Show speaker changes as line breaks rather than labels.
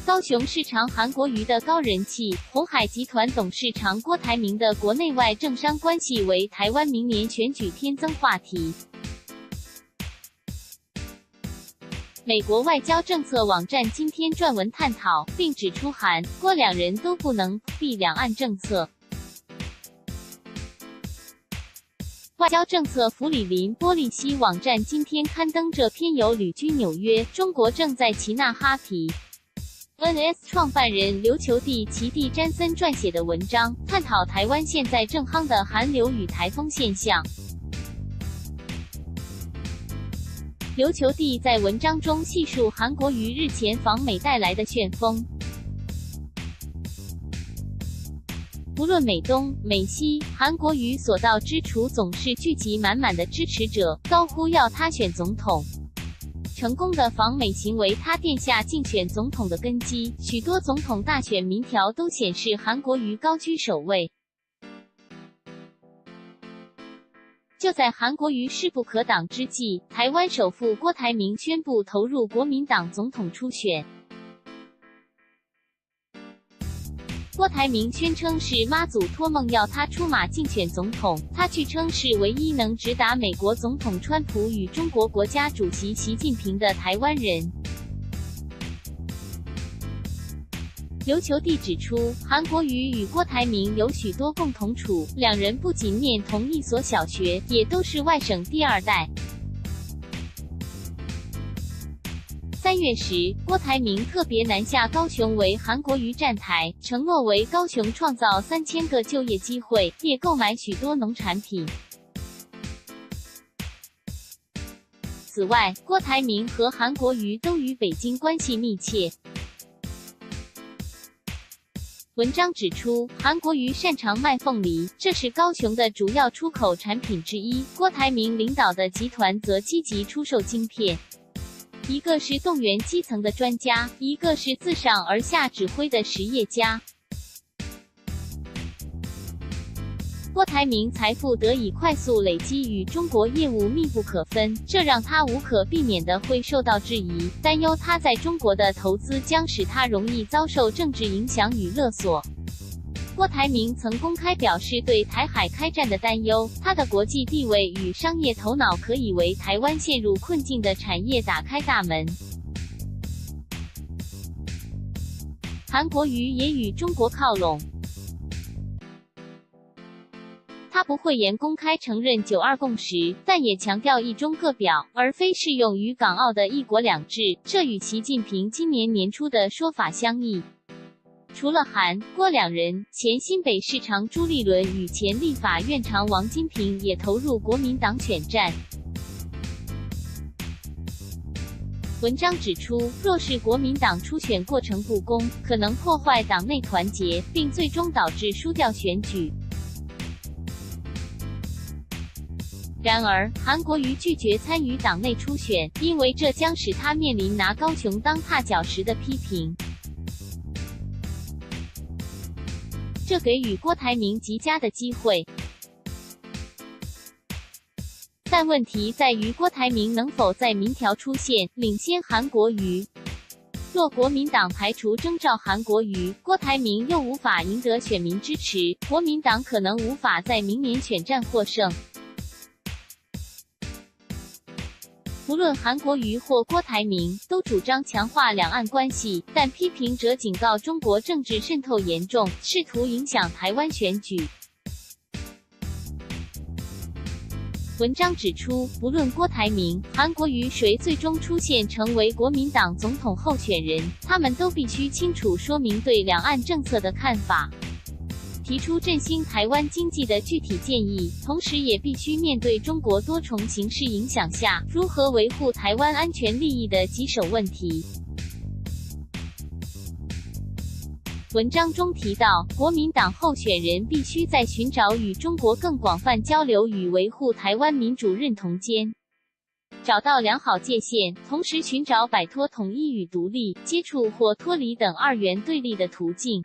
高雄市长韩国瑜的高人气，鸿海集团董事长郭台铭的国内外政商关系为台湾明年选举添增话题。美国外交政策网站今天撰文探讨，并指出韩、郭两人都不能避两岸政策。外交政策弗里林波利西网站今天刊登这篇由旅居纽约、中国正在齐纳哈皮 NS 创办人琉球地奇地詹森撰写的文章，探讨台湾现在正夯的寒流与台风现象。琉球地在文章中细述韩国瑜日前访美带来的旋风。不论美东、美西，韩国瑜所到之处总是聚集满满的支持者，高呼要他选总统。成功的访美行为他奠下竞选总统的根基，许多总统大选民调都显示韩国瑜高居首位。就在韩国瑜势不可挡之际，台湾首富郭台铭宣布投入国民党总统初选。郭台铭宣称是妈祖托梦要他出马竞选总统，他据称是唯一能直达美国总统川普与中国国家主席习近平的台湾人。琉球地指出，韩国瑜与郭台铭有许多共同处，两人不仅念同一所小学，也都是外省第二代。3月时，郭台铭特别南下高雄为韩国瑜站台，承诺为高雄创造3000个就业机会，也购买许多农产品。此外，郭台铭和韩国瑜都与北京关系密切。文章指出，韩国瑜擅长卖凤梨，这是高雄的主要出口产品之一。郭台铭领导的集团则积极出售晶片。一个是动员基层的专家，一个是自上而下指挥的实业家。郭台铭财富得以快速累积，与中国业务密不可分，这让他无可避免地会受到质疑，担忧他在中国的投资将使他容易遭受政治影响与勒索。郭台铭曾公开表示对台海开战的担忧，他的国际地位与商业头脑可以为台湾陷入困境的产业打开大门。韩国瑜也与中国靠拢，他不讳言公开承认9·2共识，但也强调一中各表，而非适用于港澳的一国两制，这与习近平今年年初的说法相异。除了韩、郭两人，前新北市长朱立伦与前立法院长王金平也投入国民党选战。文章指出，若是国民党初选过程不公，可能破坏党内团结，并最终导致输掉选举。然而，韩国瑜拒绝参与党内初选，因为这将使他面临拿高雄当踏脚石的批评。这给予郭台铭极佳的机会，但问题在于郭台铭能否在民调出现领先韩国瑜。若国民党排除征召韩国瑜，郭台铭又无法赢得选民支持，国民党可能无法在明年选战获胜。无论韩国瑜或郭台铭，都主张强化两岸关系，但批评者警告中国政治渗透严重，试图影响台湾选举。文章指出，不论郭台铭、韩国瑜谁最终出现成为国民党总统候选人，他们都必须清楚说明对两岸政策的看法，提出振兴台湾经济的具体建议，同时也必须面对中国多重形势影响下如何维护台湾安全利益的棘手问题。文章中提到，国民党候选人必须在寻找与中国更广泛交流与维护台湾民主认同间找到良好界限，同时寻找摆脱统一与独立、接触或脱离等二元对立的途径。